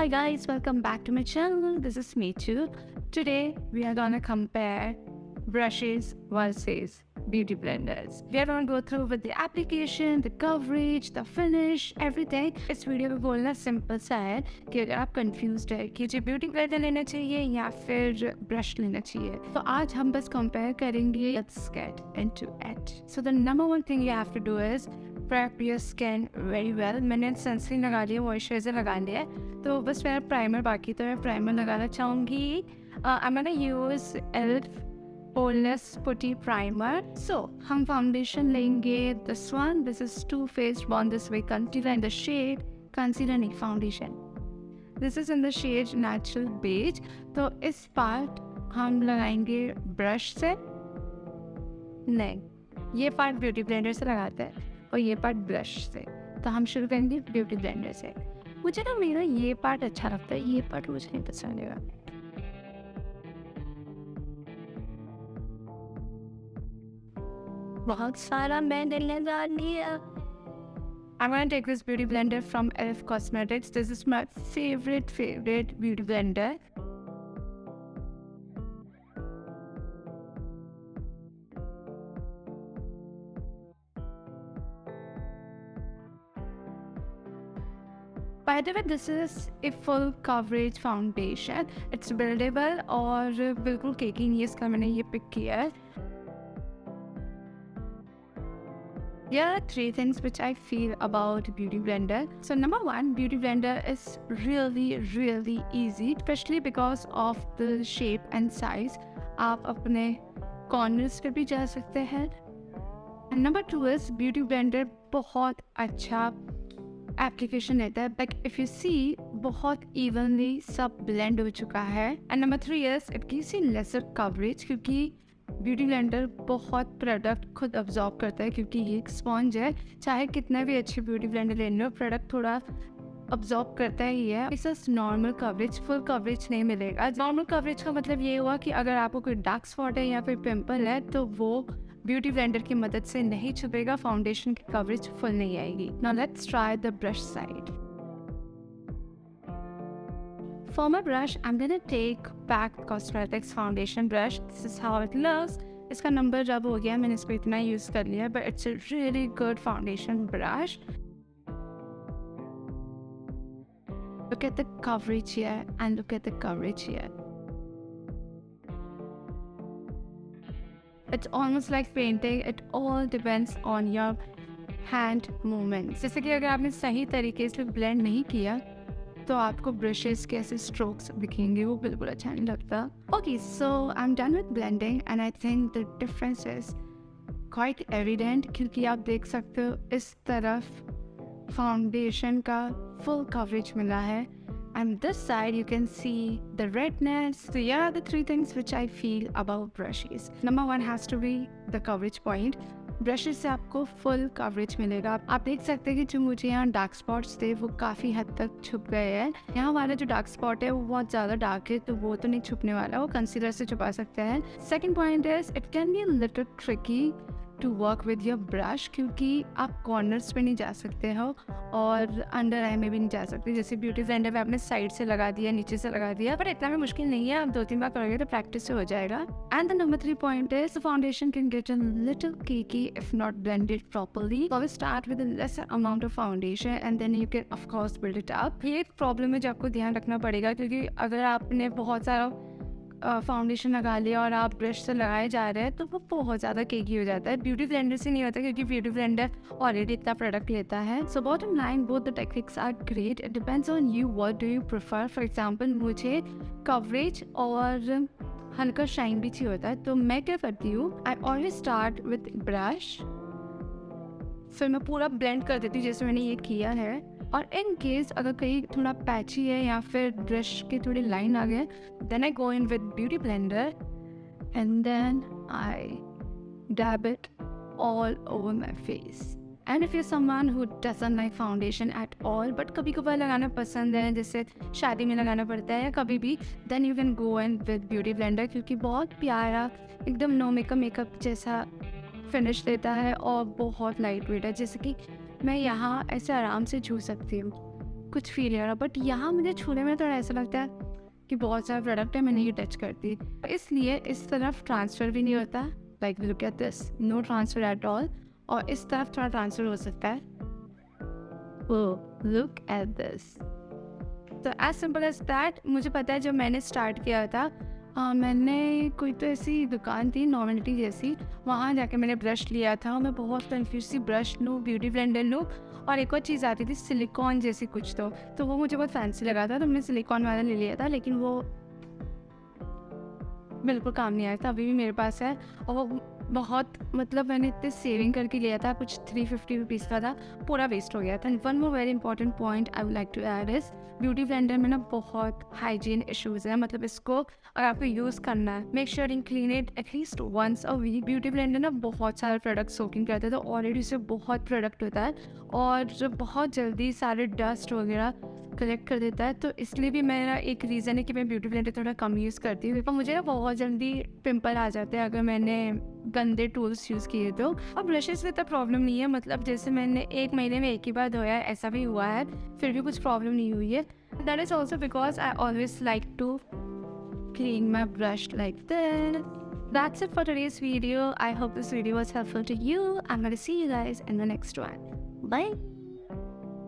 Hi guys, welcome back to my channel. This is Meetu. Today we are gonna compare brushes versus beauty blenders. We are gonna go through with the application, the coverage, the finish, everything. इस video में बोलना simple सा है कि अगर आप confused है कि मुझे ब्यूटी ब्लेंडर लेना चाहिए या फिर ब्रश लेना चाहिए, तो आज हम बस कंपेयर करेंगे. Let's get into it. So the number one thing you have to do is prep your skin very well. मैंने सनस्क्रीन लगा लिया, मॉइस्चराइजर लगा लिया है, तो बस मेरा प्राइमर बाकी, तो मैं प्राइमर लगाना चाहूँगी. I'm gonna use ELF Poreless Putty Primer. So हम फाउंडेशन लेंगे. This one, this is Too Faced Born This Way Concealer in the shade Concealer नहीं Foundation. This is in the shade Natural Beige. तो इस part हम लगाएंगे brush से, नहीं, ये पार्ट ब्यूटी ब्लेंडर से लगाते हैं और ये पार्ट ब्रश से. तो हम शुरू करेंगे ब्यूटी ब्लेंडर से. मुझे ना मेरा ये पार्ट अच्छा लगता है, ये पार्ट मुझे नहीं पसंद है. बहुत सारा मैंने लगा लिया. I'm gonna take this beauty blender from ELF Cosmetics. This is my favorite beauty blender. By the way, this is a full coverage foundation. It's buildable और बिल्कुल केकी नहीं है, इसका मैंने ये पिक किया है. There are three things which I feel about beauty blender. So number one, beauty blender is really easy, especially because of the shape and size. आप अपने corners पे भी जा सकते हैं. And number two is beauty blender बहुत अच्छा application रहता है. Like if you see, बहुत evenly सब blend हो चुका है. And number three is it gives you lesser coverage, क्योंकि ब्यूटी ब्लेंडर बहुत प्रोडक्ट खुद अब्जॉर्ब करता है, क्योंकि ये एक स्पॉन्ज है. चाहे कितना भी अच्छी ब्यूटी ब्लेंडर ले लो, प्रोडक्ट थोड़ा अब्जॉर्ब करता ही है. इसे नॉर्मल कवरेज, फुल कवरेज नहीं मिलेगा. नॉर्मल कवरेज का मतलब ये हुआ कि अगर आपको कोई डार्क स्पॉट है या फिर पिंपल है, तो वो ब्यूटी ब्लेंडर की मदद से नहीं छुपेगा, फाउंडेशन की कवरेज फुल नहीं आएगी. Now let's try the brush side. For my brush, I'm gonna take PAC Cosmetics foundation brush. This is how it looks. इसका नंबर जब हो गया, मैंने इसको इतना यूज़ कर लिया, but it's a really good foundation brush. Look at the coverage here and look at the coverage here. It's almost like painting. It all depends on your hand movements. जैसे कि अगर आपने सही तरीके से ब्लेंड नहीं किया, तो आपको ब्रशेस के ऐसे स्ट्रोक्स दिखेंगे, वो बिल्कुल अच्छा नहीं लगता. Okay, so I am done with blending and I think the difference is quite evident, क्योंकि आप देख सकते हो इस तरफ फाउंडेशन का फुल कवरेज मिला है, and this side you can see the redness. So here are the three things which I feel about brushes. Number one has to be the coverage point. Brushes से आपको full coverage मिलेगा. आप देख सकते हैं कि जो मुझे यहाँ डार्क स्पॉट्स थे वो काफ़ी हद तक छुप गए हैं. यहाँ वाला जो डार्क स्पॉट है वो बहुत ज़्यादा डार्क है, तो वो तो नहीं छुपने वाला, वो कंसीलर से छुपा सकते हैं. Second point is it can be little tricky to work with your brush, क्योंकि आप कॉर्नर्स पे नहीं जा सकते हो और अंडर आई में भी नहीं जा सकते. जैसे ब्यूटी ब्लेंडर में आपने साइड से लगा दिया, नीचे से लगा दिया, पर इतना भी मुश्किल नहीं है. आप 2-3 बार करोगे तो प्रैक्टिस से हो जाएगा. And the number 3 point is the foundation can get a little cakey if not blended properly. So we start with a lesser amount of foundation and then you can of course build it up. ये एक problem है जो आपको ध्यान रखना पड़ेगा, क्योंकि अगर आपने बहुत सारा फाउंडेशन लगा लिया और आप ब्रश से लगाए जा रहे हैं, तो वो बहुत ज़्यादा केकी हो जाता है. ब्यूटी ब्लेंडर से नहीं होता, क्योंकि ब्यूटी ब्लेंडर ऑलरेडी इतना प्रोडक्ट लेता है. So bottom line, both the techniques are great. It depends on you, what do you prefer. For example, मुझे कवरेज और हल्का शाइन भी चाहिए होता है, तो मैं क्या करती हूँ, I always start with brush, फिर मैं पूरा ब्लेंड कर देती हूँ जैसे मैंने ये किया है. और इन केस अगर कहीं थोड़ा पैची है या फिर ब्रश के थोड़ी लाइन आ गए, then I go in with beauty blender and then I dab it all over my face. And if you someone who doesn't like foundation at all, but कभी कभार लगाना पसंद है, जैसे शादी में लगाना पड़ता है या कभी भी, then you can go in with beauty blender, क्योंकि बहुत प्यारा एकदम नो मेकअप जैसा फिनिश देता है और बहुत लाइट वेट है. जैसे कि मैं यहाँ ऐसे आराम से छू सकती हूँ, कुछ फील नहीं हो रहा, बट यहाँ मुझे छूने में थोड़ा ऐसा लगता है कि बहुत सारा प्रोडक्ट है, मैं नहीं टच करती, इसलिए इस तरफ ट्रांसफ़र भी नहीं होता। Like look at this, no transfer at all. और इस तरफ थोड़ा ट्रांसफ़र हो सकता है। Look at this. तो एज सिंपल एज दैट। मुझे पता है जब मैंने स्टार्ट किया था, मैंने कोई तो ऐसी दुकान थी नॉर्मलिटी जैसी, वहाँ जाके मैंने ब्रश लिया था और मैं बहुत कन्फ्यूज थी, ब्रश लूँ ब्यूटी ब्लेंडर लूँ, और एक और चीज़ आती थी सिलिकॉन जैसी कुछ, तो वो मुझे बहुत फैंसी लगा था, तो मैंने सिलिकॉन वाला ले लिया था, लेकिन वो बिल्कुल काम नहीं आया था। अभी भी मेरे पास है, और वो बहुत, मतलब मैंने इतने सेविंग करके लिया था, कुछ 350 रुपीज़ का था, पूरा वेस्ट हो गया था। One more very important point I would like to add is, beauty blender में ना बहुत हाइजीन इश्यूज़ हैं। मतलब इसको अगर आपको यूज़ करना है, make sure in clean it at least once a week. Beauty blender ना बहुत सारे प्रोडक्ट सोकिंग करता है, तो ऑलरेडी उससे बहुत प्रोडक्ट होता है, और जो बहुत जल्दी सारे डस्ट वगैरह कलेक्ट कर देता है। तो इसलिए भी मेरा एक रीज़न है कि मैं ब्यूटी ब्लेंडर थोड़ा कम यूज़ करती हूँ, पर मुझे ना बहुत जल्दी पिंपल आ जाते हैं अगर मैंने गंदे टूल्स यूज़ किए तो। और ब्रशेस से तो प्रॉब्लम नहीं है, मतलब जैसे मैंने 1 महीने में 1 ही बार धोया है, ऐसा भी हुआ है, फिर भी कुछ प्रॉब्लम नहीं हुई है। That is also because I always like to clean my brush like this. That's it for today's video. I hope this video was helpful to you. I'm going to see you guys in the next one. Bye.